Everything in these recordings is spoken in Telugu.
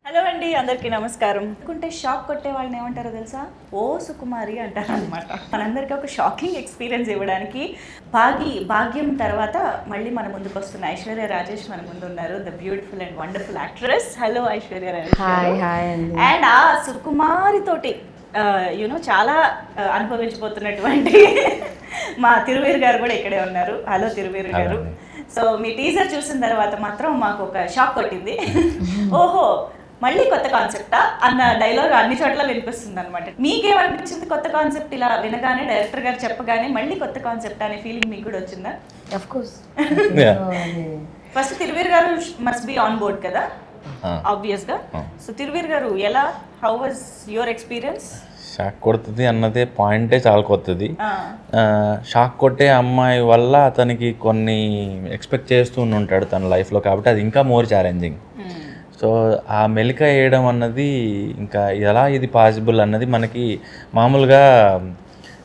హలో అండి, అందరికీ నమస్కారం. అనుకుంటే షాక్ కొట్టే వాళ్ళని ఏమంటారో తెలుసా? ఓ సుకుమారి అంటారు అనమాట. మనందరికీ ఒక షాకింగ్ ఎక్స్పీరియన్స్ ఇవ్వడానికి భాగ్యం తర్వాత మళ్ళీ మన ముందుకు వస్తున్న ఐశ్వర్య రాజేష్ మన ముందు ఉన్నారు. The beautiful and wonderful actress. Hello Aishwarya Rajesh. Hi అండి. అండ్ ఆ సుకుమారి తోటి చాలా అనుభవించబోతున్నటువంటి మా తిరువీర్ గారు కూడా ఇక్కడే ఉన్నారు. హలో తిరువీర్ గారు. సో మీ టీజర్ చూసిన తర్వాత మాత్రం మాకు ఒక షాక్ కొట్టింది. ఓహో, మళ్ళీ కొత్త కాన్సెప్టా అన్న డైలాగ్ అన్ని చోట్ల వినిపిస్తుంది అనమాట. మీకేమనిపించింది కొత్త కాన్సెప్ట్ ఇలా వినగానే, డైరెక్టర్ గారు చెప్పగానే మళ్ళీ కొత్త కాన్సెప్ట్ అనే ఫీలింగ్ మీకు కూడా వచ్చిందా? Of course. ఫస్ట్ తిరువీర్ గారు మస్ట్ బి ఆన్ బోర్డ్ కదా, ఆబ్వియస్ గా. సో తిరువీర్ గారు, ఎలా, how was your experience? Shock కొడుతుంది అన్నదే పాయింటే చాలా కొత్తది. షాక్ కొట్టే అమ్మాయి వల్ల అతనికి కొన్ని ఎక్స్పెక్ట్ చేస్తూ ఉంటాడు తన లైఫ్లో, కాబట్టి అది ఇంకా మోర్ ఛాలెంజింగ్. సో ఆ మెలిక వేయడం అన్నది ఇంకా ఎలా ఇది పాసిబుల్ అన్నది మనకి మామూలుగా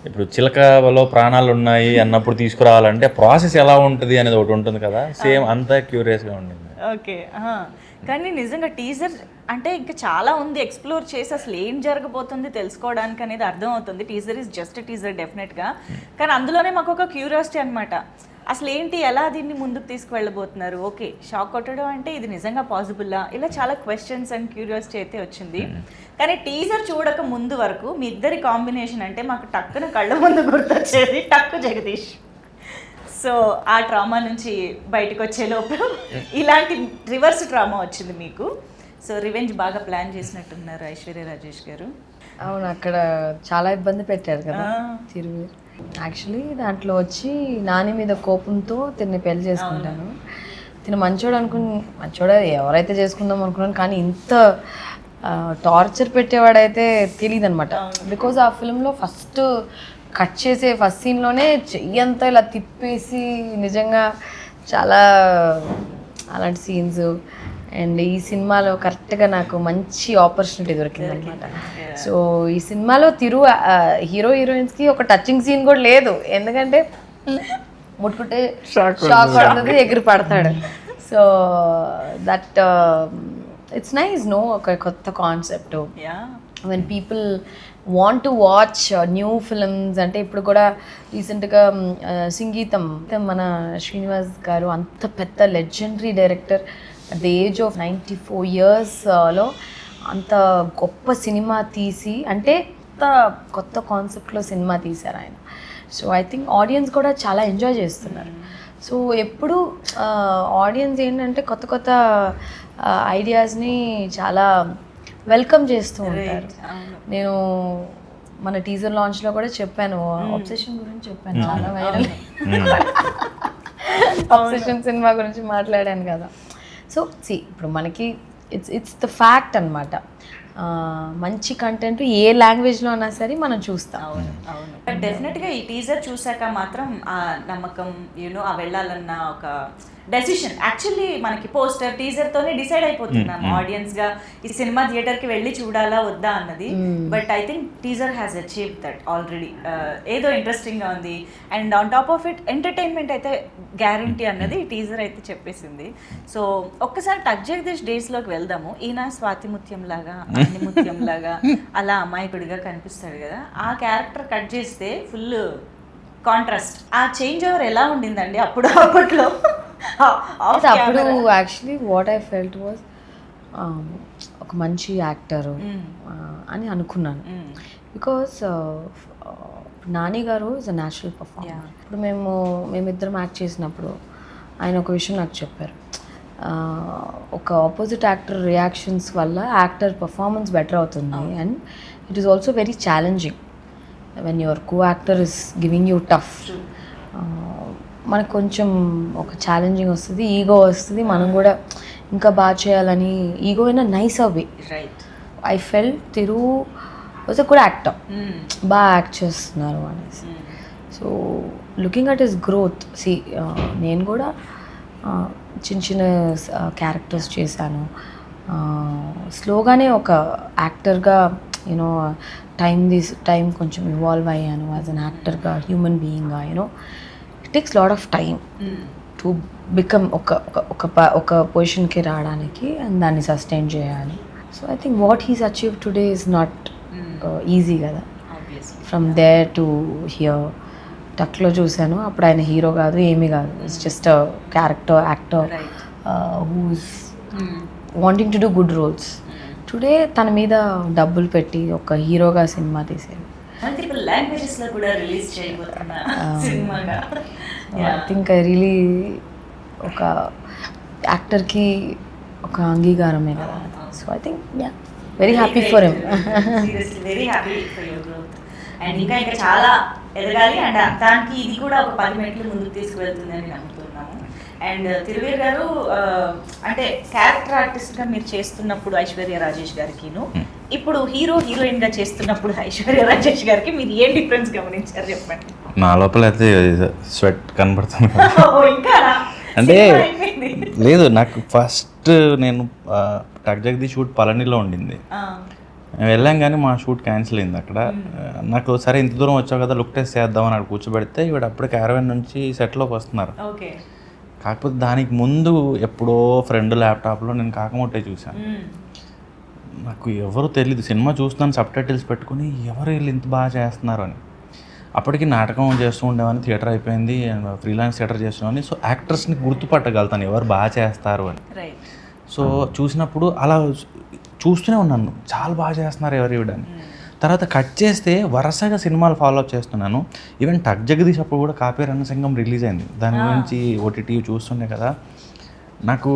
ఇప్పుడు చిలకలో ప్రాణాలు ఉన్నాయి అన్నప్పుడు తీసుకురావాలంటే ప్రాసెస్ ఎలా ఉంటుంది అనేది ఒకటి ఉంటుంది కదా, సేమ్ అంతా క్యూరియస్గా ఉండింది. ఓకే, కానీ నిజంగా టీజర్ అంటే ఇంకా చాలా ఉంది ఎక్స్ప్లోర్ చేసి అసలు ఏం జరగబోతుంది తెలుసుకోవడానికి అనేది అర్థమవుతుంది. టీజర్ ఈజ్ జస్ట్ టీజర్ డెఫినెట్గా, కానీ అందులోనే మాకు ఒక క్యూరియాసిటీ అనమాట. అసలు ఏంటి, ఎలా దీన్ని ముందుకు తీసుకువెళ్ళబోతున్నారు? ఓకే, షాక్ కొట్టడం అంటే ఇది నిజంగా పాసిబుల్లా? ఇలా చాలా క్వశ్చన్స్ అండ్ క్యూరియాసిటీ అయితే వచ్చింది. కానీ టీజర్ చూడక ముందు వరకు మీ ఇద్దరి కాంబినేషన్ అంటే మాకు టక్కున కళ్ళ ముందు గుర్తొచ్చేది టక్కు జగదీష్. సో ఆ ట్రామా నుంచి బయటకు వచ్చే లోపు ఇలాంటి రివర్స్ ట్రామా వచ్చింది మీకు. సో రివెంజ్ బాగా ప్లాన్ చేసినట్టున్నారు ఐశ్వర్య రాజేష్ గారు. అవును, అక్కడ చాలా ఇబ్బంది పెట్టారు కదా తిరువీర్. యాక్చువల్లీ దాంట్లో వచ్చి నాని మీద కోపంతో తిని పెళ్లి చేసుకుంటాను. తిని మంచోడు ఎవరైతే చేసుకుందాం అనుకున్నాను, కానీ ఇంత టార్చర్ పెట్టేవాడైతే తెలియదు అనమాట. బికాజ్ ఆ ఫిల్మ్లో ఫస్ట్ కట్ చేసే ఫస్ట్ సీన్లోనే చెయ్యంతా ఇలా తిప్పేసి నిజంగా చాలా అలాంటి సీన్స్. అండ్ ఈ సినిమాలో కరెక్ట్గా నాకు మంచి ఆపర్చునిటీ దొరికింది అనమాట. సో ఈ సినిమాలో హీరోయిన్స్కి ఒక టచింగ్ సీన్ కూడా లేదు, ఎందుకంటే ముట్టుకుంటే షాక్ పడుతుంది, ఎగిరి పడతాడు. So that it's nice, no, ఒక కొత్త concept. When people want to watch new films అంటే ఇప్పుడు కూడా రీసెంట్గా సంగీతం మన శ్రీనివాస్ గారు అంత పెద్ద legendary director at the age of 94 yearsలో అంత గొప్ప సినిమా తీసి, అంటే అంత కొత్త కాన్సెప్ట్లో సినిమా తీశారు ఆయన. సో ఐ థింక్ ఆడియన్స్ కూడా చాలా ఎంజాయ్ చేస్తున్నారు. సో ఎప్పుడు ఆడియన్స్ ఏంటంటే కొత్త కొత్త ఐడియాస్ని చాలా వెల్కమ్ చేస్తూ ఉంటారు. నేను మన టీజర్ లాంచ్లో కూడా చెప్పాను, ఆబ్సెషన్ గురించి చెప్పాను, చాలా వైరల్ ఆబ్సెషన్ సినిమా గురించి మాట్లాడాను కదా. సో ఇప్పుడు మనకి ఇట్స్ ద ఫ్యాక్ట్ అనమాట. మంచి కంటెంట్ ఏ లాంగ్వేజ్లో అయినా సరే మనం చూస్తాం. బట్ డెఫినెట్గా ఈ టీజర్ చూసాక మాత్రం ఆ నమ్మకం, ఆ వెళ్ళాలన్న ఒక డెసిషన్ యాక్చువల్లీ మనకి పోస్టర్ టీజర్తోనే డిసైడ్ అయిపోతున్నాం ఆడియన్స్గా ఈ సినిమా థియేటర్కి వెళ్ళి చూడాలా వద్దా అన్నది. But I think teaser has achieve that already. ఏదో ఇంట్రెస్టింగ్గా ఉంది and on top of it entertainment అయితే గ్యారంటీ అన్నది ఈ టీజర్ అయితే చెప్పేసింది. సో ఒక్కసారి టక్ జగదీష్ డేస్లోకి వెళ్దాము. ఈయన స్వాతిముత్యం లాగా, అగ్నిముత్యం లాగా అలా అమాయకుడిగా కనిపిస్తాడు కదా, ఆ క్యారెక్టర్ కట్ చేస్తే ఫుల్ కాంట్రాస్ట్. ఆ చేంజ్ ఓవర్ ఎలా ఉండిందండి అప్పట్లో? అప్పుడు actually what I felt was ఒక మంచి యాక్టరు అని అనుకున్నాను. బికాస్ నాని గారు ఇస్ అ న్యాచురల్ పర్ఫార్మర్. ఇప్పుడు మేమిద్దరం యాక్ట్ చేసినప్పుడు ఆయన ఒక విషయం నాకు చెప్పారు, ఒక ఆపోజిట్ యాక్టర్ రియాక్షన్స్ వల్ల యాక్టర్ పర్ఫార్మెన్స్ బెటర్ అవుతుంది. And it is also very challenging when your co actor is giving you tough. మనకు కొంచెం ఒక ఛాలెంజింగ్ వస్తుంది, ఈగో వస్తుంది, మనం కూడా ఇంకా బాగా చేయాలని ego in a nice way. I felt Thiru was a good actor, బాగా యాక్ట్ చేస్తున్నారు అనేసి. So looking at his growth, నేను కూడా చిన్న చిన్న క్యారెక్టర్స్ చేశాను. స్లోగానే ఒక యాక్టర్గా టైం కొంచెం ఇవాల్వ్ అయ్యాను యాజ్ అన్ యాక్టర్గా, హ్యూమన్ బీయింగ్గా. It takes lot of time to become ఒక పొజిషన్కి రావడానికి అండ్ దాన్ని సస్టైన్ చేయాలి. So I think what he's achieve today is not easy కదా. Obviously. From there to here. టక్లో చూశాను, అప్పుడు ఆయన హీరో కాదు, ఏమీ కాదు, it's just character actor who's wanting to do good roles. Today తన మీద డబ్బులు పెట్టి ఒక హీరోగా సినిమా తీసాడు. మల్టిపుల్ లాంగ్వేజెస్ లో కూడా రిలీజ్ చేయబోతున్నా సినిమాగా. ఐ థింక్ ఐ రియలీ ఒక యాక్టర్కి ఒక అంగీకారమే కదా. So I think very happy for him. Seriously very happy for your growth. And ఇంకా ఇంకా చాలా ఎదగాలి. అండ్ దానికి ఇది కూడా ఒక 10 మెట్లు ముందుకు తీసుకువెళ్తుందని నమ్ముతున్నాము. అండ్ తిరువీర్ గారు అంటే క్యారెక్టర్ ఆర్టిస్ట్గా మీరు చేస్తున్నప్పుడు ఐశ్వర్య రాజేష్ గారికిను, ఇప్పుడు హీరో హీరోయిన్గా చేస్తున్నప్పుడు ఐశ్వర్య రాజేష్ గారికి మీరు ఏం డిఫరెన్స్ గమనించారు చెప్పండి. నా లోపల అయితే స్వెట్ కనబడుతుంది. ఇంకా అంటే లేదు, నాకు ఫస్ట్ నేను టక్ జగదీష్ షూట్ పళనిలో ఉండింది. మేము వెళ్ళాం కానీ మా షూట్ క్యాన్సిల్ అయింది అక్కడ. నాకు సరే ఇంత దూరం వచ్చావు కదా లుక్ టెస్ట్ చేద్దామని అక్కడ కూర్చోబెడితే ఇవాడు అప్పుడే క్యారవాన్ నుంచి సెట్లోకి వస్తున్నారు. కాకపోతే దానికి ముందు ఎప్పుడో ఫ్రెండ్ ల్యాప్టాప్లో నేను కాకమొట్టే చూశాను. నాకు ఎవరు తెలీదు, సినిమా చూస్తున్నాను సబ్ టైటిల్స్ పెట్టుకుని ఎవరు వీళ్ళు ఇంత బాగా చేస్తున్నారు అని. అప్పటికి నాటకం చేస్తూ ఉండేవాని, థియేటర్ అయిపోయింది, ఫ్రీలాన్స్ థియేటర్ చేస్తున్నామని. సో యాక్టర్స్ని గుర్తుపట్టగలుగుతాను ఎవరు బాగా చేస్తారు అని. సో చూసినప్పుడు అలా చూస్తూనే ఉన్నాను, చాలా బాగా చేస్తున్నారు ఎవరు ఇవ్వడానికి. తర్వాత కట్ చేస్తే వరుసగా సినిమాలు ఫాలో అప్ చేస్తున్నాను. ఈవెన్ టక్ జగదీష్ అప్పుడు కూడా కాపీ రణసింగం రిలీజ్ అయింది, దాని గురించి ఓటీటీ చూస్తుండే కదా. నాకు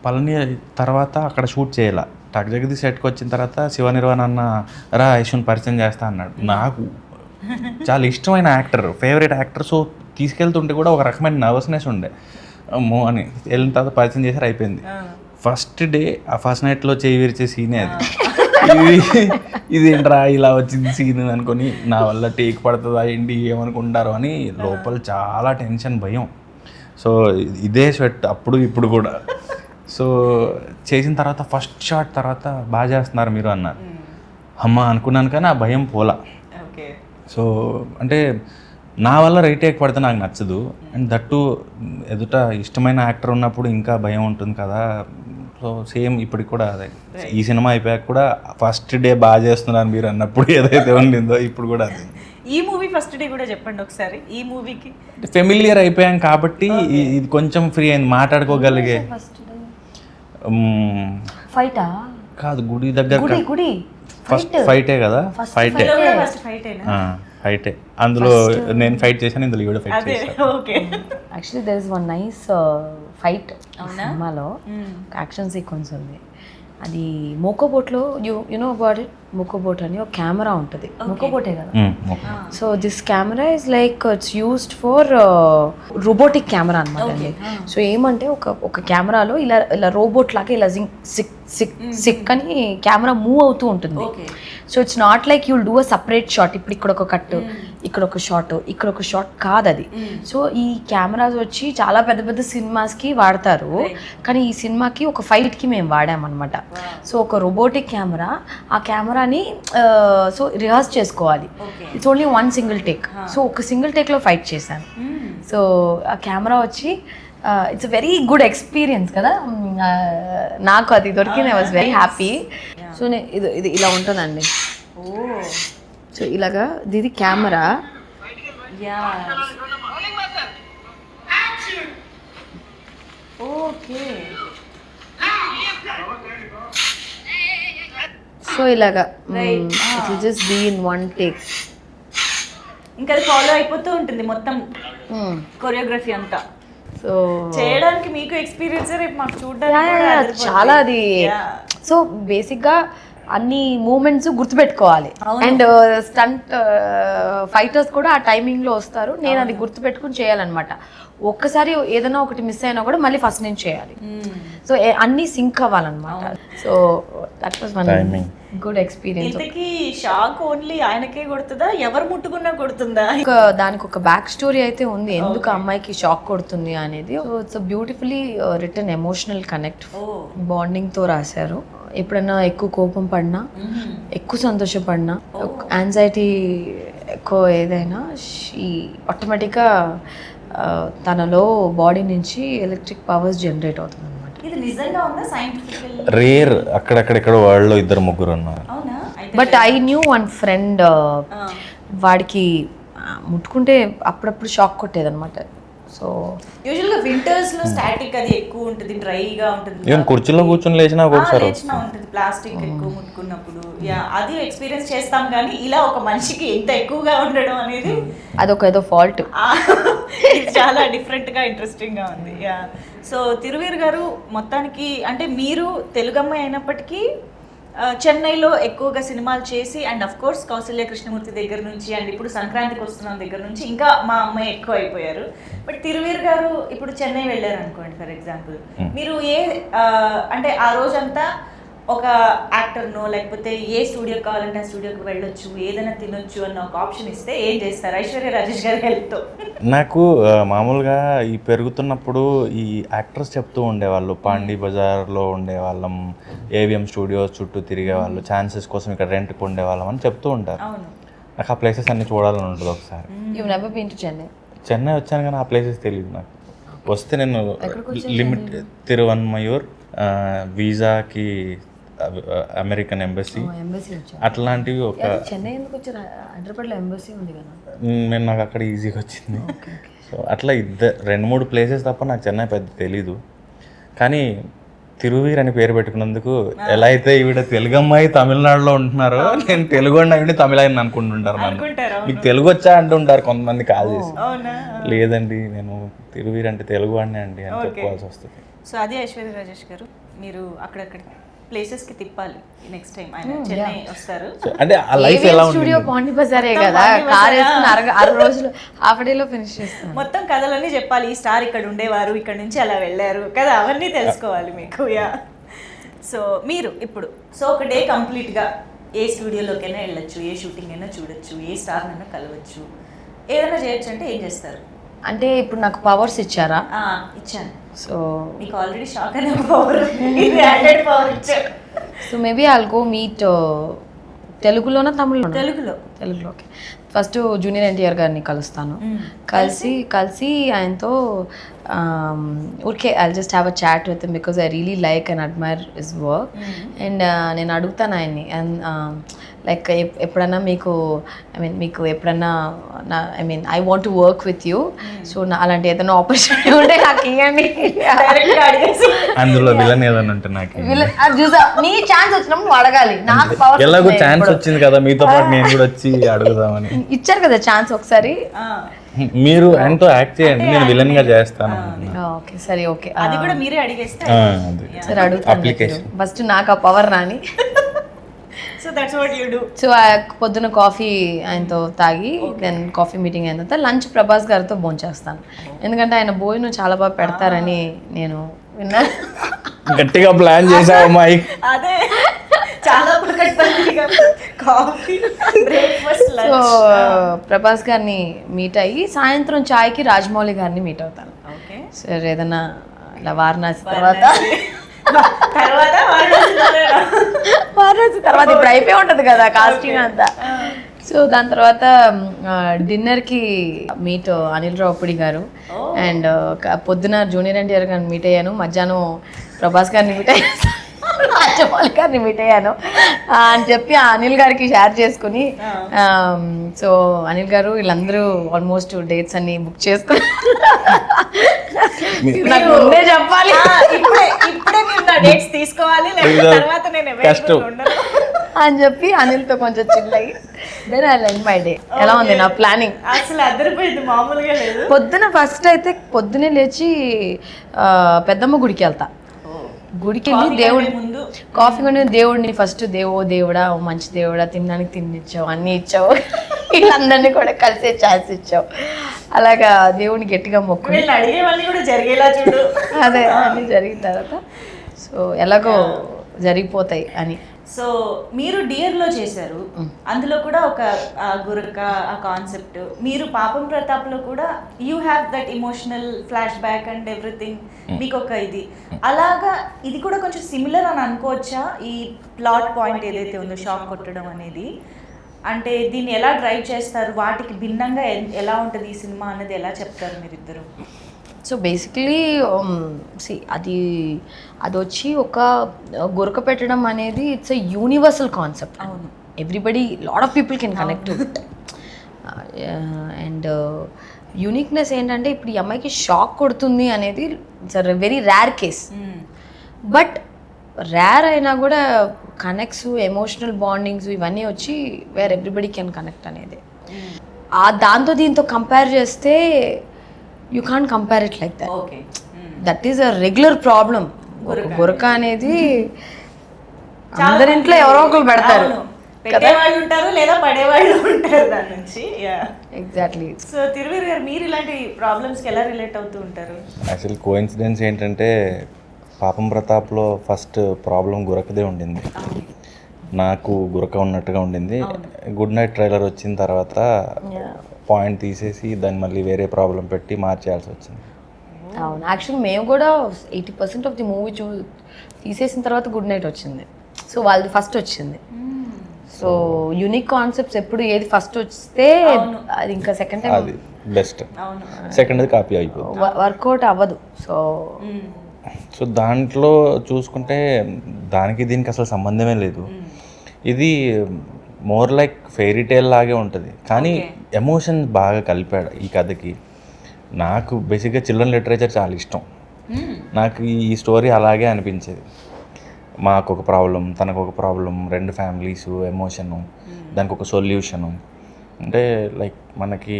పళని తర్వాత అక్కడ షూట్ చేయాల. టక్ జగదీష్ సెట్కి వచ్చిన తర్వాత శివ నిర్వాణ అన్న రా యశ్వన్ పరిచయం చేస్తా అన్నాడు. నాకు చాలా ఇష్టమైన యాక్టర్, ఫేవరెట్ యాక్టర్. సో తీసుకెళ్తుంటే కూడా ఒక రకమైన నర్వస్నెస్ ఉండే, అమ్మో అని. వెళ్ళిన తర్వాత పరిచయం చేశారు, అయిపోయింది. ఫస్ట్ డే ఆ ఫస్ట్ నైట్లో చేయి విరిచే సీనే అది. ఇది ఏంట్రా ఇలా వచ్చింది సీన్ అనుకొని నా వల్ల టేక్ పడుతుందా ఏంటి ఏమనుకుంటారో అని లోపల చాలా టెన్షన్, భయం. సో ఇదే స్వెట్ అప్పుడు ఇప్పుడు కూడా. సో చేసిన తర్వాత ఫస్ట్ షాట్ తర్వాత బాగా చేస్తున్నారు మీరు అన్నారు. అమ్మ అనుకున్నాను కానీ ఆ భయం పోలా. సో అంటే నా వల్ల రైట్ టేక్ పడితే నాకు నచ్చదు. అండ్ దట్టు ఎదుట ఇష్టమైన యాక్టర్ ఉన్నప్పుడు ఇంకా భయం ఉంటుంది కదా. సో సేమ్ ఇప్పటికి కూడా అదే, ఈ సినిమా అయిపోయాక కూడా ఫస్ట్ డే బాగా చేస్తున్నారు మీరు అన్నప్పుడు ఏదైతే ఉండిందో ఇప్పుడు కూడా అదే. ఈ మూవీ ఫస్ట్ డే కూడా చెప్పండి ఒకసారి. ఈ మూవీకి ఫెమిలియర్ అయిపోయాం కాబట్టి ఇది కొంచెం ఫ్రీ అయింది, మాట్లాడుకోగలిగే. ఫైటా కాదు, గుడి దగ్గర గుడి ఫస్ట్ ఫైటే కదా. ఫైటే ఫైటే, అందులో నేను ఫైట్ చేశాను, ఇందులో కూడా ఫైట్ చేశాను. Actually there is one nice fight సినిమాలో, యాక్షన్ సీక్వెన్స్ ఉంది. అది మోకోబోట్లో you know about it. Mocobot అని ఒక కెమెరా ఉంటుంది, మోకోబోటే కదా. So this camera is like it's used for robotic camera అనమాట అండి. సో ఏమంటే ఒక కెమెరాలో ఇలా ఇలా రోబోట్ లాగా ఇలా సిక్ అని కెమెరా మూవ్ అవుతూ ఉంటుంది. So it's not like you'll do a separate shot, ఇప్పుడు ఇక్కడ ఒక కట్, ఇక్కడ ఒక షాట్, ఇక్కడ ఒక షాట్ కాదు అది. సో ఈ కెమెరాస్ వచ్చి చాలా పెద్ద పెద్ద సినిమాస్కి వాడతారు, కానీ ఈ సినిమాకి ఒక ఫైట్కి మేము వాడామన్నమాట. సో ఒక రోబోటిక్ కెమెరా, ఆ కెమెరాని సో రిహార్స్ చేసుకోవాలి. It's only one single take. So ఒక సింగిల్ టేక్లో ఫైట్ చేశాను. సో ఆ కెమెరా వచ్చి ఇట్స్ వెరీ గుడ్ ఎక్స్పీరియన్స్ కదా నాకు. అది దొరికింది, I was very happy. So ఇది ఇది ఇలా ఉంటుందండి. సో ఇలాగా ఇది కెమెరా. సో ఇలాగా it will just be in one take. ఇంకా అది ఫాలో అయిపోతూ ఉంటుంది మొత్తం కొరియోగ్రఫీ అంతా. సో చేయడానికి మీకు ఎక్స్పీరియన్స్, రేపు మాకు చూడడానికి చాలా అది. సో బేసిక్గా అన్ని మూమెంట్స్ గుర్తుపెట్టుకోవాలి. అండ్ స్టంట్ ఫైటర్స్ కూడా ఆ టైమింగ్లో వస్తారు, నేను అది గుర్తుపెట్టుకుని చేయాలన్నమాట. ఒక్కసారి ఏదైనా ఒకటి మిస్ అయినా కూడా మళ్ళీ ఫస్ట్ నేను చేయాలి. సో అన్నీ సింక్ అవ్వాలన్నమాట. So that was one good experience. Shock only ఆయనకే కొడుతుందా, ఎవరు ముట్టుకున్నా కొడుతుందా? దానికి ఒక బ్యాక్ స్టోరీ అయితే ఉంది, ఎందుకు అమ్మాయికి షాక్ కొడుతుంది అనేది. So it's beautifully written emotional connect, bonding తో రాశారు. ఎప్పుడైనా ఎక్కువ కోపం పడినా, ఎక్కువ సంతోషపడినా, యాంగ్జైటీ ఎక్కువ ఏదైనా ఆటోమేటిక్గా తనలో బాడీ నుంచి ఎలక్ట్రిక్ పవర్స్ జనరేట్ అవుతుంది అనమాట. ఇది నిజంగా ఉందా సైంటిఫికల్? రేర్, అక్కడెక్కడ వరల్డ్లో 2-3 ఉన్నారు. అవునా? But I knew one friend, వాడికి ముట్టుకుంటే అప్పుడప్పుడు షాక్ కొట్టేదన్నమాట. సో యూజువల్గా వింటర్స్ లో స్టాటిక్ అది ఎక్కువ ఉంటుంది, డ్రైగా ఉంటుంది, ఈవెన్ కుర్చీలో కూర్చొని లేచినా ఒక్కొక్కసారి లేచినా ఉంటుంది ప్లాస్టిక్ ఎక్కువ ముట్టుకున్నప్పుడు. యా, అది ఎక్స్పీరియన్స్ చేస్తాం. కానీ ఇలా ఒక మనిషికి ఎంత ఎక్కువగా ఉండడం అనేది అదొక ఏదో ఫాల్ట్. ఇది చాలా డిఫరెంట్ గా ఇంట్రెస్టింగ్ గా ఉంది. యా, సో తిరువీర్ గారు మొత్తానికి అంటే మీరు తెలుగు అమ్మాయి అయినప్పటికీ చెన్నైలో ఎక్కువగా సినిమాలు చేసి, and of course Kousalya Krishnamurthy దగ్గర నుంచి, అండ్ ఇప్పుడు సంక్రాంతికి వస్తున్నాం దగ్గర నుంచి ఇంకా మా అమ్మాయి ఎక్కువ అయిపోయారు. బట్ తిరువీర్ గారు ఇప్పుడు చెన్నై వెళ్ళారు అనుకోండి ఫర్ ఎగ్జాంపుల్, మీరు అంటే ఆ రోజంతా ఒక యాక్టర్నో లేకపోతే ఏ స్టూడియోకి కావాలంటే ఆ స్టూడియోకి వెళ్ళొచ్చు, ఏదైనా తినొచ్చు అన్న ఒక ఆప్షన్ ఇస్తే ఏం చేస్తారు ఐశ్వర్య రాజేష్ గారి హెల్ప్తో? నాకు మామూలుగా ఈ పెరుగుతున్నప్పుడు ఈ యాక్టర్స్ చెప్తూ ఉండేవాళ్ళు, పాండీ బజార్లో ఉండేవాళ్ళం, ఏవిఎం స్టూడియోస్ చుట్టూ తిరిగేవాళ్ళు, ఛాన్సెస్ కోసం ఇక్కడ రెంట్కి ఉండేవాళ్ళం అని చెప్తూ ఉంటారు. నాకు ఆ ప్లేసెస్ అన్ని చూడాలని ఉంటుంది ఒకసారి. You never been to Chennai? Chennai వచ్చాను కానీ ఆ ప్లేసెస్ తెలియదు నాకు. వస్తే నేను లిమిట్ తిరువన్మయూర్, వీసాకి అమెరికన్ ఎంబసీ అట్లాంటివి ఒక చెన్నై ఎందుకు వచ్చారు? హైదరాబాద్లో ఎంబసీ ఉంది కదా. నేను నాకు అక్కడ ఈజీగా వచ్చింది. సో అట్లా 2-3 ప్లేసెస్ తప్ప నాకు చెన్నై పెద్ద తెలీదు. కానీ తిరువీర్ అని పేరు పెట్టుకున్నందుకు ఎలా అయితే ఈవిడ తెలుగు అమ్మాయి తమిళనాడులో ఉంటున్నారో, నేను తెలుగు అమ్మాయి తమిళాయిని అనుకుంటుంటారు. నన్ను మీకు తెలుగు వచ్చా అంటుంటారు కొంతమంది కాల్ చేసి. లేదండి, నేను తిరువీర్ అంటే తెలుగు వాడినే అండి అని చెప్పుకోవాల్సి వస్తుంది. సో అదే ఐశ్వర్య రాజేష్ గారు, మీరు అక్కడక్కడ ప్లేసెస్ కి తిప్పాలి నెక్స్ట్ టైం ఆయన చెన్నై వస్తారు. అంటే ఆ లైఫ్ ఎలా ఉంటుంది? స్టూడియో పాండి బజారే కదా, కార్ వేసుకుని 6 రోజులు హాఫ్ డేలో ఫినిష్ చేస్తాను. మొత్తం కథలన్నీ చెప్పాలి. ఈ స్టార్ ఇక్కడ ఉండేవారు, ఇక్కడ నుంచి అలా వెళ్ళారు కదా, అవన్నీ తెలుసుకోవాలి మీకు. యా, సో మీరు ఇప్పుడు ఒక డే కంప్లీట్గా ఏ స్టూడియోలోకైనా వెళ్ళొచ్చు, ఏ షూటింగ్ అయినా చూడొచ్చు, ఏ స్టార్నైనా కలవచ్చు, ఏదైనా చేయొచ్చు అంటే ఏం చేస్తారు? అంటే ఇప్పుడు నాకు పవర్స్ ఇచ్చారా? ఇచ్చాను. సో మీకు ఆల్రెడీ షాక్ అనే పవర్, ఇది యాడెడ్ పవర్ ఇచ్చారు. So maybe I'll go meet తెలుగులోనా తమిళ్లో? తెలుగులో. ఓకే. ఫస్ట్ జూనియర్ ఎన్టీఆర్ గారిని కలుస్తాను. కలిసి ఆయనతో ఊరికే I'll just have a chat with him because I really like and admire his work. And నేను అడుగుతాను ఆయన్ని, అండ్ లైక్ ఎప్పుడన్నా మీకు ఎప్పుడన్నా I want to work with you, so అలాంటి ఏదైనా ఆపర్చునిటీ ఉంటే నాకు ఇవ్వండి. అందులో విలన్ ఏదైనా ఉంటే నాకు నీ ఛాన్స్ వచ్చినప్పుడు అడగాలి. నాకు పవర్ ఎలాగో ఛాన్స్ వచ్చింది కదా, మీతో పాటు నేను కూడా వచ్చి అడుగుదామని. ఇచ్చారు కదా ఛాన్స్ ఒకసారి, మీరు ఆయనతో యాక్ట్ చేయండి, నేను విలన్ గా చేస్తాను. ఓకే సరే, ఓకే, అది కూడా మీరే అడిగేస్తే సరే అడుగుతాను. ఫస్ట్ నాకు ఆ పవర్ రాని. So that's what you do. So పొద్దున కాఫీ ఆయనతో తాగి, దెన్ కాఫీ మీటింగ్ అయిన తర్వాత లంచ్ ప్రభాస్ గారితో భోంచేస్తాను. ఎందుకంటే ఆయన భోజనం చాలా బాగా పెడతారని నేను విన్నాను. గట్టిగా ప్లాన్ చేసావు అమ్మాయి. అదే చాలా coffee, breakfast, lunch. So Prabhas గారిని మీట్ అయ్యి సాయంత్రం చాయ్కి రాజమౌళి గారిని మీట్ అవుతాను. సరే ఏదన్నా ఇలా వారణాసి తర్వాత ఇప్పుడు అయిపోయి ఉంటుంది కదా కాస్టింగ్ అంతా. సో దాని తర్వాత డిన్నర్కి మీట్ అనిల్ రావుపూడి గారు, అండ్ పొద్దున జూనియర్ ఎన్టీఆర్ గారిని మీట్ అయ్యాను, మధ్యాహ్నం ప్రభాస్ గారిని మీట్ అయ్యాను, రాజమౌళి గారిని మీట్ అయ్యాను అని చెప్పి ఆ అనిల్ గారికి షేర్ చేసుకుని, సో అనిల్ గారు వీళ్ళందరూ ఆల్మోస్ట్ డేట్స్ అన్ని బుక్ చేసుకుని నాకు ముందే చెప్పాలి, ఇప్పుడే మీరు నా డేట్స్ తీసుకోవాలి, లేకపోతే తర్వాత నేను అవైలబుల్ ఉండను అని చెప్పి అనిల్తో కొంచెం చిల్ అయ్యి then I end my day. ఎలా ఉంది నా ప్లానింగ్? అసలు అదిరిపోయింది, మామూలుగా లేదు. పొద్దున ఫస్ట్ అయితే పొద్దునే లేచి పెద్దమ్మ గుడికి వెళ్తా. గుడికి వెళ్ళి దేవుడి ముందు కాఫీ కొని దేవుడిని ఫస్ట్ దేవుడా మంచి దేవుడా, తినడానికి తినిచ్చావు, అన్నీ ఇచ్చావు, వీళ్ళందరినీ కూడా కలిసే ఛాన్స్ ఇచ్చావు, అలాగా దేవుడిని గట్టిగా మొక్కు అడిగేవన్నీ కూడా జరిగేలా చూడు. అదే అన్నీ జరిగిన తర్వాత సో ఎలాగో జరిగిపోతాయి అని. సో మీరు డియర్లో చేశారు, అందులో కూడా ఒక గురక ఆ కాన్సెప్ట్, మీరు పాపం ప్రతాప్లో కూడా you have that emotional flash back and everything, మీకు ఒక ఇది అలాగా ఇది కూడా కొంచెం సిమిలర్ అని అనుకోవచ్చా? ఈ ప్లాట్ పాయింట్ ఏదైతే ఉందో షాక్ కొట్టడం అనేది, అంటే దీన్ని ఎలా డ్రైవ్ చేస్తారు, వాటికి భిన్నంగా ఎలా ఉంటుంది ఈ సినిమా అనేది ఎలా చెప్తారు మీరిద్దరు? సో బేసిక్లీ అది వచ్చి ఒక గురక పెట్టడం అనేది ఇట్స్ ఎ యూనివర్సల్ కాన్సెప్ట్. అవును. Everybody lot of people can connect to it. And uniqueness ఏంటంటే ఇప్పుడు ఈ అమ్మాయికి షాక్ కొడుతుంది అనేది it's very rare case. But rare అయినా కూడా కనెక్ట్స్, ఎమోషనల్ బాండింగ్స్ ఇవన్నీ వచ్చి వేర్ ఎవ్రీబడి కెన్ కనెక్ట్ అనేది. దాంతో దీంతో కంపేర్ చేస్తే you can't compare it like that. Okay. That is a regular problem. ఒక గురక అనేది అందరింట్లో ఎవరో ఒకరు పెడతారు, పెట్టేవాళ్ళు ఉంటారు లేదా పడేవాళ్ళు ఉంటారు దాని నుంచి. ఎగ్జాక్ట్లీ. సో తిరువీర్ గారు, మీరు ఇలాంటి ప్రాబ్లమ్స్కి ఎలా రిలేట్ అవుతూ ఉంటారు? యాక్చువల్ కోఇన్సిడెన్స్ ఏంటంటే పాపం ప్రతాప్లో ఫస్ట్ ప్రాబ్లం గురకదే ఉండింది. నాకు గురక ఉన్నట్టుగా ఉండింది. గుడ్ నైట్ ట్రైలర్ వచ్చిన తర్వాత పాయింట్ తీసేసి దాన్ని మళ్ళీ వేరే ప్రాబ్లం పెట్టి మార్చేయాల్సి వచ్చింది. అవును, యాక్చువల్లీ మేము కూడా 80% ఆఫ్ ది మూవీ తీసేసిన తర్వాత గుడ్ నైట్ వచ్చింది. సో వాళ్ళది ఫస్ట్ వచ్చింది. సో యూనిక్ కాన్సెప్ట్స్ ఎప్పుడు ఏది ఫస్ట్ వస్తే అది ఇంకా సెకండ్ టైం అది బెస్ట్, సెకండ్ అది కాపీ అయిపోతుంది, వర్కౌట్ అవ్వదు. సో దాంట్లో చూసుకుంటే దానికి దీనికి అసలు సంబంధమే లేదు. ఇది మోర్ లైక్ ఫెయిరీ టేల్ లాగే ఉంటుంది, కానీ ఎమోషన్ బాగా కలిపాడు ఈ కథకి. నాకు బేసిక్గా చిల్డ్రన్ లిటరేచర్ చాలా ఇష్టం. నాకు ఈ స్టోరీ అలాగే అనిపించేది. మాకు ఒక ప్రాబ్లం, తనకు ఒక ప్రాబ్లం, రెండు ఫ్యామిలీస్, ఎమోషను, దానికి ఒక సొల్యూషను. అంటే లైక్ మనకి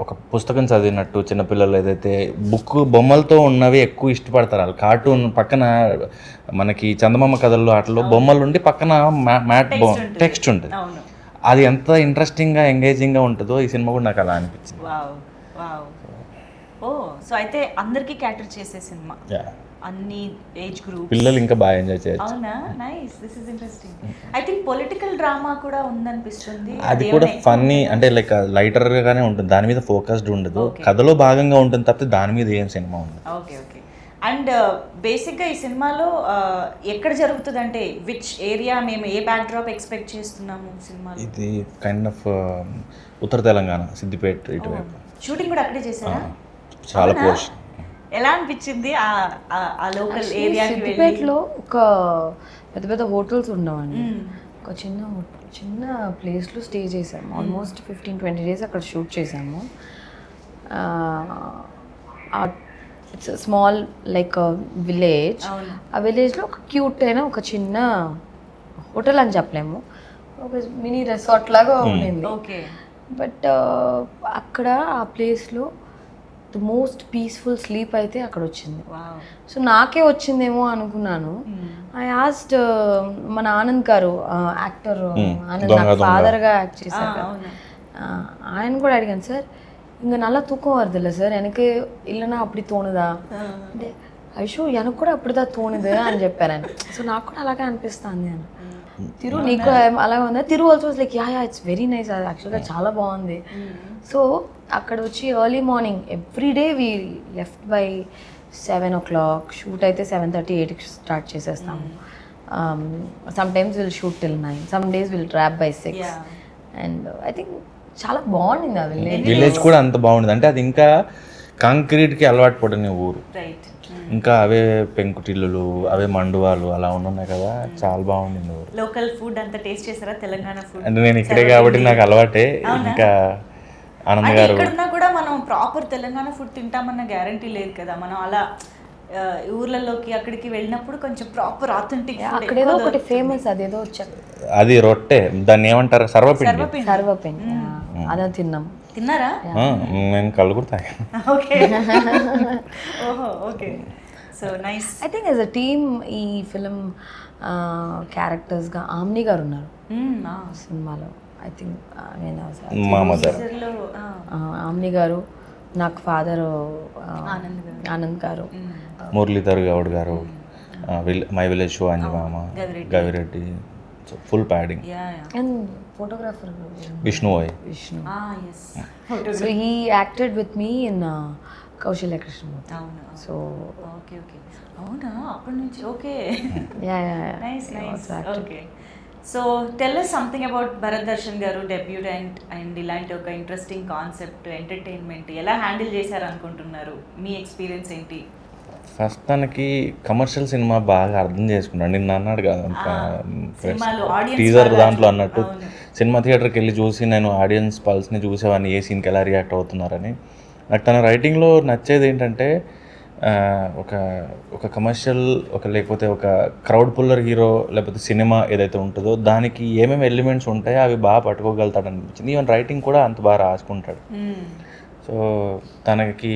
ఒక పుస్తకం చదివినట్టు చిన్నపిల్లలు ఏదైతే బుక్ బొమ్మలతో ఉన్నవి ఎక్కువ ఇష్టపడతారు. వాళ్ళు కార్టూన్ పక్కన మనకి చందమామ కథల్లో వాటిలో బొమ్మలు ఉండి పక్కన మ్యాట్ టెక్స్ట్ ఉంటుంది. అది ఎంత ఇంట్రెస్టింగ్గా ఎంగేజింగ్గా ఉంటుందో ఈ సినిమా కూడా నాకు అలా అనిపించింది. ఓ, సో అయితే అందరికీ క్యాటర్ చేసే సినిమా, అన్ని ఏజ్ గ్రూప్ పిల్లలు ఇంకా బాగా ఎంజాయ్ చేయొచ్చు. అవునా? Nice, this is interesting. I think political drama కూడా ఉందనిపిస్తుంది. అది కూడా ఫన్నీ, అంటే లైక్ లైటర్గానే ఉంటుంది, దాని మీద ఫోకస్డ్ ఉండదు, కథలో భాగంగా ఉంటుంది తప్పితే దాని మీద ఏం సినిమా ఉండదు. Okay okay. అండ్ బేసిక్గా ఈ సినిమాలో ఎక్కడ జరుగుతుంది అంటే విచ్ ఏరియా, మేము ఏ బ్యాక్ డ్రాప్ ఎక్స్పెక్ట్ చేస్తున్నాము సినిమాలో? ఇది కైండ్ ఆఫ్ ఉత్తర తెలంగాణ, సిద్దిపేట ఇటువైపు. షూటింగ్ కూడా అక్కడే చేశారా? చాలా పోర్షన్. ఎలా అనిపించింది ఆ లోకల్ ఏరియాకి? సిద్దిపేటలో ఒక పెద్ద పెద్ద హోటల్స్ ఉండవండి. ఒక చిన్న ప్లేస్లో స్టే చేసాము. ఆల్మోస్ట్ 15-20 డేస్ అక్కడ షూట్ చేసాము. It's small like village. ఆ విలేజ్లో ఒక క్యూట్ అయిన ఒక చిన్న హోటల్ అని చెప్పలేము, ఒక మినీ రిసార్ట్ లాగా ఉండింది. బట్ అక్కడ ఆ ప్లేస్లో ద మోస్ట్ పీస్ఫుల్ స్లీప్ అయితే అక్కడ వచ్చింది. సో నాకే వచ్చిందేమో అనుకున్నాను. ఐ ఆస్క్డ్ మన ఆనంద్ గారు, యాక్టర్ ఆనంద్, నాకు ఫాదర్గా యాక్ట్ చేశారు, ఆయన కూడా అడిగాను, సార్ இங்கே நல்லா தூக்கம் வருதில்ல சார், எனக்கு இல்லைன்னா அப்படி தோணுதா అంటే ஐஷோ எனக்கு కూడా அப்படி தான் తోணுது అని చెప్పారు ఆయన. సో నాకు కూడా అలాగే అనిపిస్తుంది అని. తిరు నీకు అలాగే ఉందా? Thiru also like ya it's very nice, అది యాక్చువల్గా చాలా బాగుంది. సో అక్కడ వచ్చి early morning every day we left by 7 o'clock, shoot అయితే 7:30, 8కి స్టార్ట్ చేసేస్తాము. Some times will shoot till 9, some days will wrap by 6. And I think చాలా బాగుండింది ఆ విలేజ్ కూడా అంత బాగుంది. అంటే అది ఇంకా కాంక్రీట్కి అలవాటు పడిన ఊరు, ఇంకా అవే పెంకుటిల్లులు, అవే మండువాలు అలా ఉన్నాయి కదా, చాలా బాగుండింది ఊరు. లోకల్ ఫుడ్ అంతా టేస్ట్ చేసారా? తెలంగాణ ఫుడ్ అంటే నేను ఇక్కడే కాబట్టి నాకు అలవాటే. ఇంకా ఆనంద్ గారు ఎక్కడున్నా కూడా మనం ప్రాపర్ తెలంగాణ ఫుడ్ తింటామన్న గ్యారంటీ లేదు కదా. మనం అలా ఊర్లలోకి అక్కడికి వెళ్ళినప్పుడు కొంచెం ప్రాపర్ ఆథెంటిక్. అక్కడేదో ఒకటి ఫేమస్, అదేదో అది రొట్టె, దాన్ని ఏమంటారు, సర్వపిండి. సర్వపిండి అదే తిన్నారా? నేను కళ్ళు కూడా తాగాను. ఓకే ఓహో okay. So nice. I think as a team ఈ ఫిలిం క్యారెక్టర్స్గా ఆమ్ని గారు ఉన్నారు సినిమాలో. ఐ థింక్ మా మదర్ ఆమ్ని గారు, నాకు father Anand garu, Muralidhar Goud garu, my village show Anjamama, Gavireddy, full padding. And photographer Vishnu. So he acted with me in Kausalya Krishnamurthy. So okay okay. అవునా? అప్పటి నుంచి. Okay. Ya nice nice. Okay. So tell us something about Bharath Darshan garu debutante and ఇలాంటి ఒక ఇంట్రెస్టింగ్ కాన్సెప్ట్ ఎంటర్టైన్మెంట్ ఎలా హ్యాండిల్ చేశారు అనుకుంటున్నారు, మీ ఎక్స్పీరియన్స్ ఏంటి? ఫస్ట్ తనకి కమర్షియల్ సినిమా బాగా అర్థం చేసుకున్నాడు. నిన్న అన్నాడు కదా సినిమాలు audience టీజర్ బాగా దాంట్లో అన్నట్టు, అవును. సినిమా థియేటర్కి వెళ్ళి చూసి నేను ఆడియన్స్ పల్స్ని చూసేవాడిని, ఏ సీన్కి ఎలా రియాక్ట్ అవుతున్నారని. నాకు తన రైటింగ్లో నచ్చేది ఏంటంటే ఒక ఒక కమర్షియల్ లేకపోతే ఒక క్రౌడ్ పుల్లర్ హీరో లేకపోతే సినిమా ఏదైతే ఉంటుందో దానికి ఏమేమి ఎలిమెంట్స్ ఉంటాయో అవి బాగా పట్టుకోగలుగుతాడు అనిపించింది. ఈవెన్ రైటింగ్ కూడా అంత బాగా రాసుకుంటాడు. సో తనకి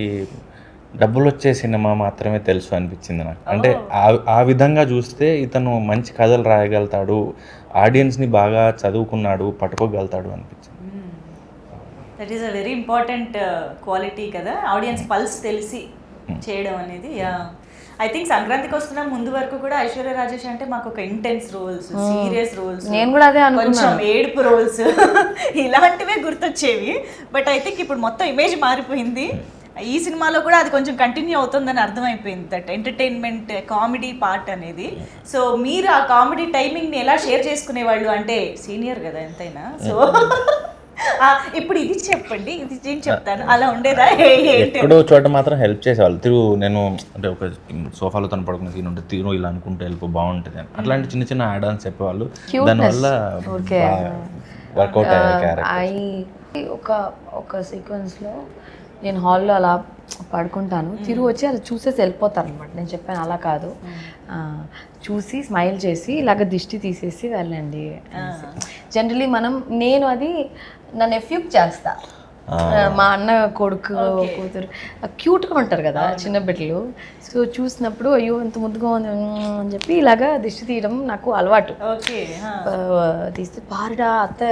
డబ్బులు వచ్చే సినిమా మాత్రమే తెలుసు అనిపించింది నాకు. అంటే ఆ విధంగా చూస్తే ఇతను మంచి కథలు రాయగలుగుతాడు, ఆడియన్స్ని బాగా చదువుకున్నాడు, పట్టుకోగలుగుతాడు అనిపించింది. That is a very important quality కదా, ఆడియన్స్ పల్స్ తెలిసి చేయడం అనేది. ఐ థింక్ సంక్రాంతికి వస్తున్న ముందు వరకు కూడా ఐశ్వర్య రాజేష్ అంటే మాకు ఒక ఇంటెన్స్ రోల్స్, సీరియస్ రోల్స్, నేను కూడా అదే అనుకున్నాను, కొంచెం ఏడుపు రోల్స్ ఇలాంటివే గుర్తొచ్చేవి. బట్ ఐ థింక్ ఇప్పుడు మొత్తం ఇమేజ్ మారిపోయింది. ఈ సినిమాలో కూడా అది కొంచెం కంటిన్యూ అవుతుందని అర్థమైపోయింది, దట్ ఎంటర్టైన్మెంట్ కామెడీ పార్ట్ అనేది. సో మీరు ఆ కామెడీ టైమింగ్ని ఎలా షేర్ చేసుకునేవాళ్ళు, అంటే సీనియర్ కదా ఎంతైనా, సో ఇప్పుడు ఇది చెప్పండి, ఇది నేను చెప్తాను, అలా ఉండేదా? ఎక్కడో చోట మాత్రం హెల్ప్ చేసేవాళ్ళు. నేను అంటే ఒక సోఫాలో తను పడుకునే సీన్ ఉంటుంది, తీరు ఇలా అనుకుంటే వెళ్ళిపో బాగుంటుంది అని అట్లాంటి చిన్న చిన్న యాడ్ ఆన్స్ చెప్పేవాళ్ళు. దానివల్ల వర్కౌట్ అయ్యే క్యారెక్టర్. ఒక సీక్వెన్స్లో నేను హాల్లో అలా పడుకుంటాను, తిరుగు వచ్చి అలా చూసేసి వెళ్ళిపోతారు అనమాట. నేను చెప్పాను అలా కాదు, చూసి స్మైల్ చేసి ఇలాగ దిష్టి తీసేసి వెళ్ళండి. జనరలీ నేను అది నా నెఫ్యూకి చేస్తా, మా అన్న కొడుకు కూతురు క్యూట్గా ఉంటారు కదా చిన్న బిడ్డలు. సో చూసినప్పుడు అయ్యో ఎంత ముద్దుగా ఉంది అని చెప్పి ఇలాగా దిష్టి తీయడం నాకు అలవాటు. తీస్తే పారుడా అత్త,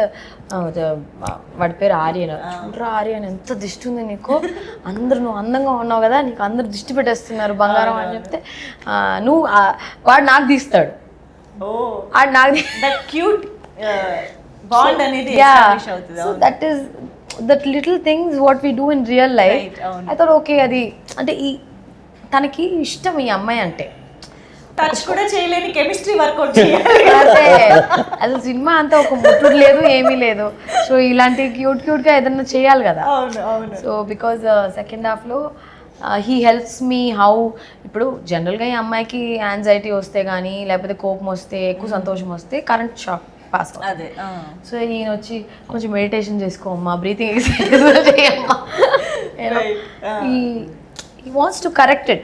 వాడి పేరు ఆర్యన్, చూడరా ఆర్యన్ ఎంత దిష్టి ఉంది నీకు, అందరు నువ్వు అందంగా ఉన్నావు కదా, నీకు అందరు దిష్టి పెట్టేస్తున్నారు బంగారం అని చెప్తే వాడు నాకు తీస్తాడు, వాడు నాకు క్యూట్ బాండ్ అనేది so that is that little things what we do in real life. I thought okay, అది అంటే తనకి ఇష్టం ఈ అమ్మాయి అంటే, టచ్ కూడా చేయలేని కెమిస్ట్రీ వర్కౌట్ అదే అసలు సినిమా అంతా ఒక ముట్టుడు లేదు ఏమీ లేదు. సో ఇలాంటి క్యూట్గా ఏదన్నా చేయాలి కదా. సో బికాజ్ సెకండ్ హాఫ్లో హీ హెల్ప్స్ మీ హౌ, ఇప్పుడు జనరల్గా ఈ అమ్మాయికి యాంగ్జైటీ వస్తే కానీ లేకపోతే కోపం వస్తే ఎక్కువ సంతోషం వస్తే కరెంట్ షాక్ పాస్ అవుతుంది. సో ఈయన వచ్చి కొంచెం మెడిటేషన్ చేసుకోమ్మా, బ్రీతింగ్ ఎక్సర్సైజ్ చేయమ్మా, he wants to correct it,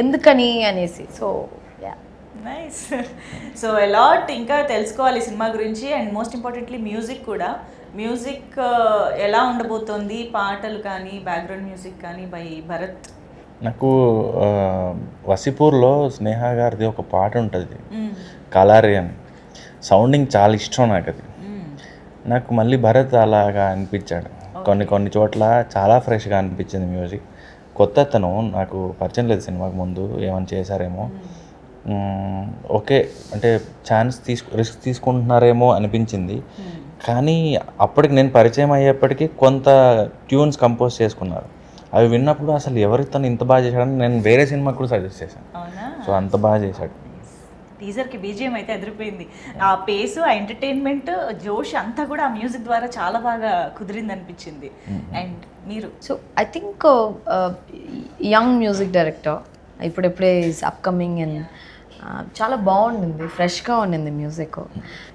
ఎందుకని అనేసి. So nice. సో అలాట్ ఇంకా తెలుసుకోవాలి సినిమా గురించి, అండ్ మోస్ట్ ఇంపార్టెంట్లీ మ్యూజిక్ కూడా. మ్యూజిక్ ఎలా ఉండబోతోంది, పాటలు కానీ బ్యాక్గ్రౌండ్ మ్యూజిక్ కానీ బై భరత్? నాకు వసిపూర్లో స్నేహ గారిది ఒక పాట ఉంటుంది కలారి అని, సౌండింగ్ చాలా ఇష్టం నాకు అది. నాకు మళ్ళీ భరత్ అలాగా అనిపించాడు. కొన్ని చోట్ల చాలా ఫ్రెష్గా అనిపించింది మ్యూజిక్. కొత్త అతను, నాకు పరిచయం లేదు సినిమాకి ముందు, ఏమైనా చేశారేమో, ఓకే అంటే రిస్క్ తీసుకుంటున్నారేమో అనిపించింది. కానీ అప్పటికి నేను పరిచయం అయ్యేప్పటికీ కొంత ట్యూన్స్ కంపోజ్ చేసుకున్నారు. అవి విన్నప్పుడు అసలు ఎవరితను ఇంత బాగా చేశాడని నేను వేరే సినిమాకి కూడా సజెస్ట్ చేశాను. సో అంత బాగా చేశాడు. టీజర్కి బీజిఎం అయితే అదిరిపోయింది. ఆ పేసు, ఆ ఎంటర్టైన్మెంట్, జోష్ అంతా కూడా ఆ మ్యూజిక్ ద్వారా చాలా బాగా కుదిరింది అనిపించింది. అండ్ మీరు? So I think young music director, ఇప్పుడే అప్కమింగ్ అండ్ చాలా బాగుండింది, ఫ్రెష్గా ఉండింది మ్యూజిక్.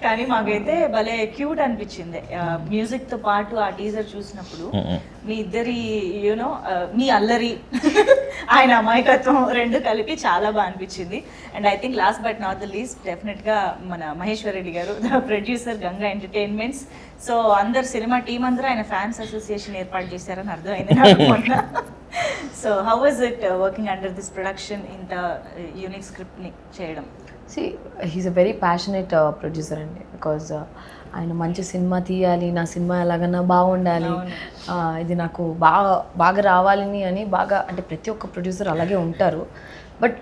కానీ మాకైతే భలే క్యూట్ అనిపించింది మ్యూజిక్తో పాటు ఆ టీజర్ చూసినప్పుడు. మీ ఇద్దరి యూనో మీ అల్లరి ఆయన అమాయకత్వం రెండు కలిపి చాలా బాగా అనిపించింది. And I think last but not the least డెఫినెట్గా మన మహేశ్వర్ రెడ్డి గారు, the producer Ganga entertainments. So అందరు సినిమా టీం అందరూ ఆయన ఫ్యాన్స్ అసోసియేషన్ ఏర్పాటు చేశారని అర్థమైంది నాకు మొన్న. So how was it working under this production, ఇంత యూనిక్ స్క్రిప్ట్ని చేయడం? See, he's a very passionate producer అండి, బికాజ్ ఆయన మంచి సినిమా తీయాలి, నా సినిమా ఎలాగన్నా బాగుండాలి, ఇది నాకు బాగా రావాలని అని బాగా, అంటే ప్రతి ఒక్క ప్రొడ్యూసర్ అలాగే ఉంటారు. బట్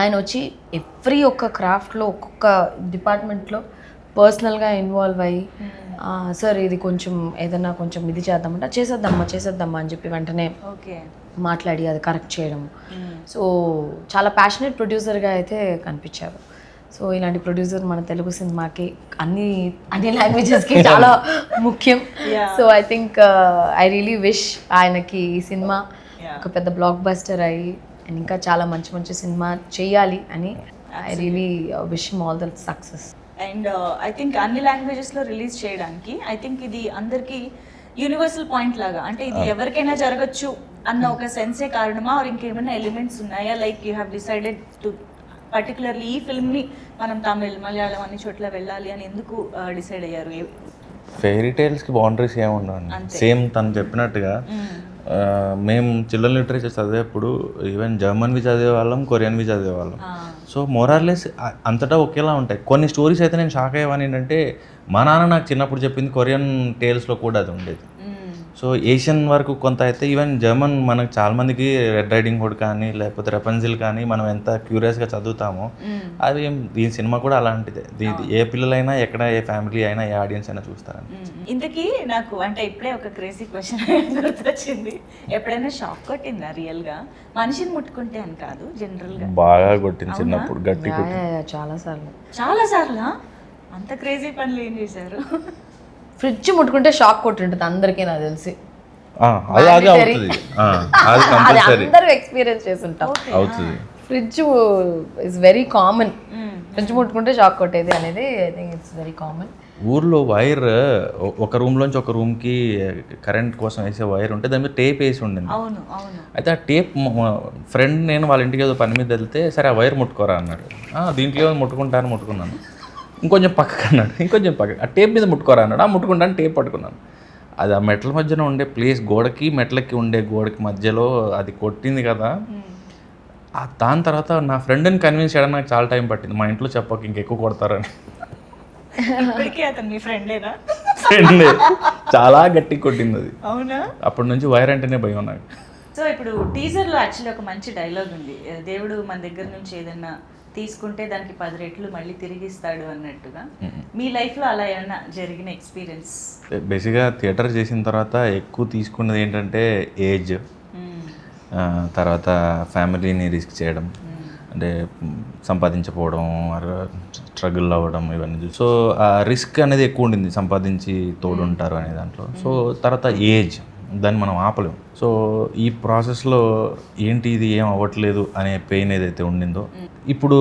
ఆయన వచ్చి ఎవ్రీ ఒక్క క్రాఫ్ట్లో ఒక్కొక్క డిపార్ట్మెంట్లో పర్సనల్గా ఇన్వాల్వ్ అయ్యి, సార్ ఇది కొంచెం ఏదన్నా కొంచెం ఇది చేద్దామంటే చేసేద్దామా అని చెప్పి వెంటనే మాట్లాడి అది కరెక్ట్ చేయడం. సో చాలా ప్యాషనెట్ ప్రొడ్యూసర్గా అయితే కనిపించారు. సో ఇలాంటి ప్రొడ్యూసర్ మన తెలుగు సినిమాకి అన్ని లాంగ్వేజెస్కి చాలా ముఖ్యం. So I think I really wish ఆయనకి ఈ సినిమా ఒక పెద్ద బ్లాక్ బస్టర్ అయ్యి and ఇంకా చాలా మంచి మంచి సినిమా చేయాలి అని I really wish him all the success. And I think అన్ని లాంగ్వేజెస్లో రిలీజ్ చేయడానికి ఐ థింక్ ఇది అందరికీ యూనివర్సల్ పాయింట్ లాగా, అంటే ఇది ఎవరికైనా జరగచ్చు అన్న ఒక సెన్సే కారణమా ఆర్ ఇంకేమైనా ఎలిమెంట్స్ ఉన్నాయా? Like you have decided to particularly ఈ ఫిల్మ్ని మనం తమిళ్, మలయాళం అన్ని చోట్ల వెళ్ళాలి అని ఎందుకు డిసైడ్ అయ్యారు? ఫెయిరీ టైల్స్కి బౌండరీస్ ఏముండవు. సేమ్ తను చెప్పినట్టుగా మేము చిల్డ్రన్ లిటరేచర్ చదివేప్పుడు ఈవెన్ జర్మన్వి చదివేవాళ్ళం, కొరియన్వి చదివేవాళ్ళం. సో మోరార్లెస్ అంతటా ఒకేలా ఉంటాయి. కొన్ని స్టోరీస్ అయితే నేను షాక్ అయ్యేవాని ఏంటంటే మా నాన్న నాకు చిన్నప్పుడు చెప్పింది కొరియన్ టేల్స్లో కూడా అది ఉండేది. సో ఏషియన్ వరకు కొంత అయితే ఈవెన్ జర్మన్ మనకు చాలా మందికి రెడ్ రైడింగ్ హుడ్ కానీ లేకపోతే రెపన్జిల్ కానీ మనం ఎంత క్యూరియస్గా చదువుతామో అది ఈ సినిమా కూడా అలాంటిదే. ఏ పిల్లలైనా ఎక్కడ ఏ ఫ్యామిలీ అయినా ఏ ఆడియన్స్ అయినా చూస్తారని. ఇంతకీ నాకు అంటే ఇప్పుడే ఒక క్రేజీ క్వశ్చన్ గుర్తొచ్చింది. ఎప్పుడైనా షాక్ కొట్టిందా రియల్గా? మనిషిని ముట్టుకుంటే అని కాదు, జనరల్గా బాగా కొట్టింది చిన్నప్పుడు, గట్టి చాలాసార్లు. చాలా సార్లా? అంత క్రేజీ పనులు ఏం చేశారు? ఫ్రిడ్జ్ ముట్టుకుంటే షాక్ కొట్టింటుంది అందరికీ నాకు తెలిసి. అది అవుతుంది, అది కంపల్సరీ అందరూ ఎక్స్పీరియన్స్ చేస్తుంటాం. అవుతుంది. Fridge is very common. Fridge ముట్టుకుంటే షాక్ కొట్టేది అనేది I think it's very common. ఊర్లో వైర్ ఒక రూమ్లోంచి ఒక రూమ్కి కరెంట్ కోసం వేసే వైర్ ఉంటే దాని మీద టేప్ వేసి ఉండింది. అయితే ఆ టేప్ ఫ్రెండ్ నేను వాళ్ళ ఇంటికి ఏదో పని మీద వెళ్తే సరే ఆ వైర్ ముట్టుకోరా అన్నాడు. దీంట్లో ముట్టుకున్నాను. ఇంకొంచెం పక్కకు అన్నాడు, ఇంకొంచెం పక్క, ఆ టేప్ మీద ముట్టుకోరా అన్నాడు. ముట్టుకుంటాను, టేప్ పట్టుకున్నాను. అది ఆ మెట్ల మధ్యన ఉండే ప్లేస్, గోడకి మెట్లకి ఉండే గోడకి మధ్యలో అది కొట్టింది కదా. దాని తర్వాత నా ఫ్రెండ్ని కన్విన్స్ చేయడానికి నాకు చాలా టైం పట్టింది. మా ఇంట్లో చెప్పక ఇంకెక్కువ కొడతారని. మీ ఫ్రెండే చాలా గట్టి కొట్టింది అది. అవునా? అప్పటి నుంచి వైర్ అంటేనే భయం నాకు. సో ఇప్పుడు టీజర్లో యాక్చువల్లీ ఒక మంచి డైలాగ్ ఉంది, దేవుడు మన దగ్గర నుంచి ఏదైనా తీసుకుంటే దానికి 10 రెట్లు మళ్ళీ తిరిగి ఇస్తాడు అన్నట్టుగా. మీ లైఫ్లో అలా ఏమైనా జరిగిన ఎక్స్పీరియన్స్? బేసిక్గా థియేటర్ చేసిన తర్వాత ఎక్కువ తీసుకున్నది ఏంటంటే ఏజ్, తర్వాత ఫ్యామిలీని రిస్క్ చేయడం, అంటే సంపాదించకపోవడం, స్ట్రగుల్ అవ్వడం, ఇవన్నీ. సో ఆ రిస్క్ అనేది ఎక్కువ ఉండింది, సంపాదించి తోడుంటారు అనే దాంట్లో. సో తర్వాత ఏజ్, దాన్ని మనం ఆపలేము. సో ఈ ప్రాసెస్లో ఏంటి ఇది ఏం అవ్వట్లేదు అనే పెయిన్ ఏదైతే ఉండిందో, ఇప్పుడు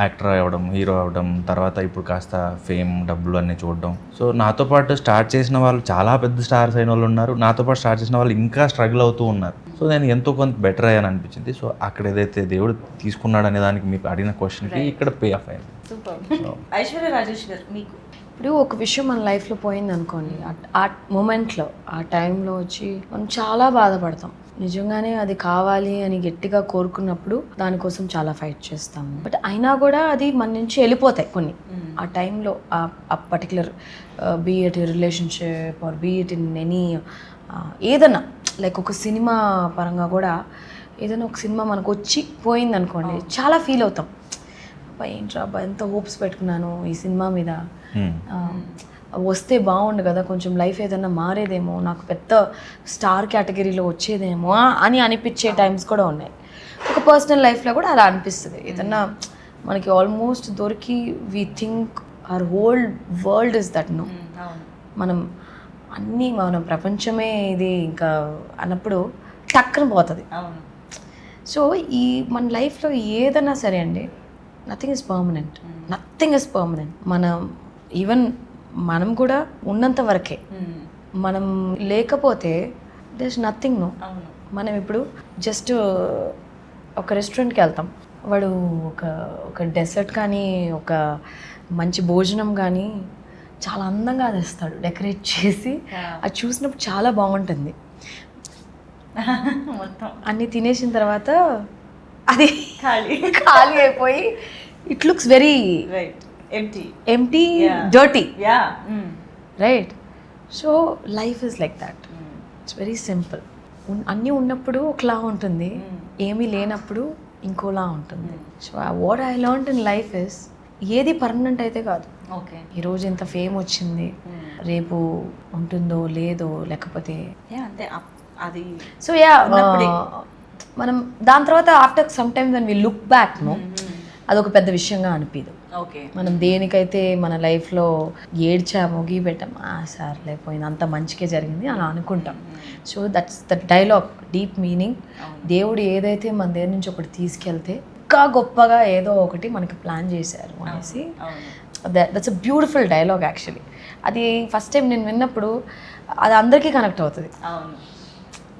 యాక్టర్ అవ్వడం, హీరో అవ్వడం, తర్వాత ఇప్పుడు కాస్త ఫేమ్, డబ్బులు అన్నీ చూడడం. సో నాతో పాటు స్టార్ట్ చేసిన వాళ్ళు చాలా పెద్ద స్టార్స్ అయిన వాళ్ళు ఉన్నారు, నాతో పాటు స్టార్ట్ చేసిన వాళ్ళు ఇంకా స్ట్రగుల్ అవుతూ ఉన్నారు. సో నేను ఎంతో కొంత బెటర్ అయ్యాను అనిపించింది. సో అక్కడ ఏదైతే దేవుడు తీసుకున్నాడు అనే దానికి మీకు అడిగిన క్వశ్చన్కి ఇక్కడ పే ఆఫ్ అయింది. ఐశ్వర్య రాజేష్ గారు, మీకు ఇప్పుడు ఒక విషయం మన లైఫ్లో పోయింది అనుకోండి, ఆ మూమెంట్లో, ఆ టైంలో వచ్చి మనం చాలా బాధపడతాం. నిజంగానే అది కావాలి అని గట్టిగా కోరుకున్నప్పుడు దానికోసం చాలా ఫైట్ చేస్తాము. బట్ అయినా కూడా అది మన నుంచి వెళ్ళిపోతాయి కొన్ని. ఆ టైంలో ఆ particular be it relationship or be it in any ఏదన్నా, లైక్ ఒక సినిమా పరంగా కూడా ఏదైనా ఒక సినిమా మనకు వచ్చి పోయింది అనుకోండి, చాలా ఫీల్ అవుతాం. అబ్బా ఏంట్రా అబ్బా ఎంత హోప్స్ పెట్టుకున్నాను ఈ సినిమా మీద, వస్తే బాగుండు కదా, కొంచెం లైఫ్ ఏదైనా మారేదేమో, నాకు పెద్ద స్టార్ కేటగిరీలో వచ్చేదేమో అని అనిపించే టైమ్స్ కూడా ఉన్నాయి. ఒక పర్సనల్ లైఫ్లో కూడా అలా అనిపిస్తుంది. ఏదన్నా మనకి ఆల్మోస్ట్ దొరికి we think our whole world is that no, మనం మన ప్రపంచమే ఇది ఇంకా అన్నప్పుడు టక్కన పోతుంది. సో ఈ మన లైఫ్లో ఏదైనా సరే అండి, నథింగ్ ఇస్ పర్మనెంట్. మనం కూడా ఉన్నంత వరకే. మనం లేకపోతే దేర్ నథింగ్ నో. మనం ఇప్పుడు జస్ట్ ఒక రెస్టారెంట్కి వెళ్తాం, వాడు ఒక డెసర్ట్ కానీ ఒక మంచి భోజనం కానీ చాలా అందంగా తెస్తాడు, డెకరేట్ చేసి. అది చూసినప్పుడు చాలా బాగుంటుంది. అన్నీ తినేసిన తర్వాత అది ఖాళీ అయిపోయి it looks very empty, dirty, right? So life is like that. It's very simple. అన్నీ ఉన్నప్పుడు ఒకలా ఉంటుంది, ఏమీ లేనప్పుడు ఇంకోలా ఉంటుంది. So what I learned in life is, ఏది పర్మనెంట్ అయితే కాదు. ఈరోజు ఇంత ఫేమ్ వచ్చింది, రేపు ఉంటుందో లేదో, లేకపోతే సో మనం దాని తర్వాత after some time when we look back no, అదొక పెద్ద విషయంగా అనిపించదు. ఓకే. మనం దేనికైతే మన లైఫ్లో ఏడ్చామో గీపెట్టాము సార్లే పోయింది అంత మంచిగా జరిగింది అలా అనుకుంటాం. So that's the dialogue deep meaning. దేవుడు ఏదైతే మన దగ్గర నుంచి ఒకటి తీసుకెళ్తే ఇంకా గొప్పగా ఏదో ఒకటి మనకి ప్లాన్ చేశారు అనేసి that's a beautiful dialogue actually. అది ఫస్ట్ టైం నేను విన్నప్పుడు అది అందరికీ కనెక్ట్ అవుతుంది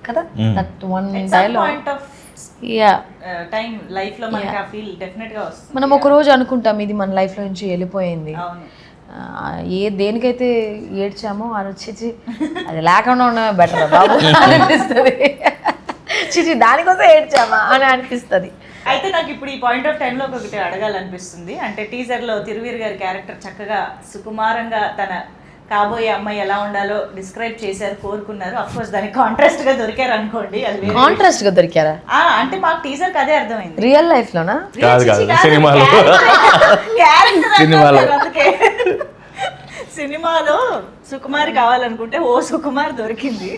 కదా. That one dialogue time life లో మనకి ఆ ఫీల్ డెఫినెట్ గా వస్తుంది. మనం ఒక రోజు అనుకుంటాం ఇది మన లైఫ్ లో నుంచి వెళ్ళిపోయింది, దేనికైతే ఏడ్చామో అది వచ్చి అది లేకుండా ఉండమే బెటర్ బాబు అనిపిస్తుంది. చిచి దానికోసం ఏడ్చామా అని అనిపిస్తుంది. అయితే నాకు ఇప్పుడు ఈ పాయింట్ ఆఫ్ టైంలో ఒకటి అడగాలనిపిస్తుంది. అంటే టీజర్లో తిరువీర్ గారి క్యారెక్టర్ చక్కగా సుకుమారంగా తన కాబోయే అమ్మాయి ఎలా ఉండాలో డిస్క్రైబ్ చేశారు, కోరుకున్నారు. అఫ్ కోర్స్ దానికి కాంట్రాస్ట్ గా దొరికారు అనుకోండి, అది కాంట్రాస్ట్ గా దొరికారా? అంటే మాకు టీజర్ అదే అర్థమైంది. రియల్ లైఫ్ లోనా? సినిమాలో సుకుమారి కావాలనుకుంటే ఓ సుకుమార్ దొరికింది.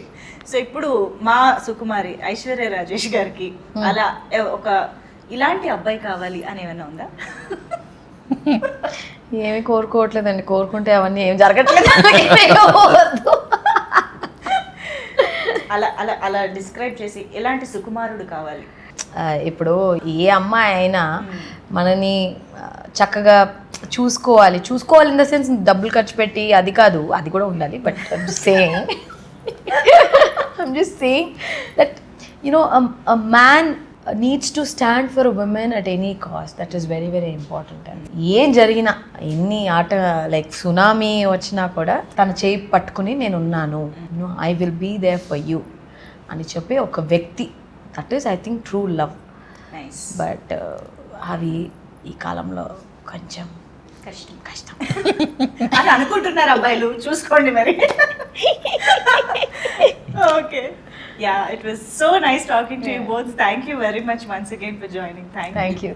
సో ఇప్పుడు మా సుకుమారి ఐశ్వర్య రాజేష్ గారికి అలా ఒక ఇలాంటి అబ్బాయి కావాలి అని ఏమైనా ఉందా? ఏమి కోరుకోవట్లేదండి, కోరుకుంటే అవన్నీ ఏం జరగట్లేదు. అలా అలా అలా డిస్క్రైబ్ చేసి ఎలాంటి సుకుమారుడు కావాలి? ఇప్పుడు ఏ అమ్మాయి అయినా మనని చక్కగా చూసుకోవాలి ఇన్ ద సెన్స్ డబ్బులు ఖర్చు పెట్టి అది కాదు, అది కూడా ఉండాలి. But I'm just saying that a man needs to stand for a woman at any cost. That is very very important. ఏం జరిగినా ఎన్ని లైక్ సునామీ వచ్చినా కూడా తన చేయి పట్టుకుని నేను ఉన్నాను, I will be there for you అని చెప్పే ఒక వ్యక్తి, that is I think true love. But అవి ఈ కాలంలో కొంచెం కష్టం అని అనుకుంటున్నారు అబ్బాయిలు, చూసుకోండి మరి. Okay, yeah, it was so nice talking to you both. Thank you very much once again for joining. Thank you.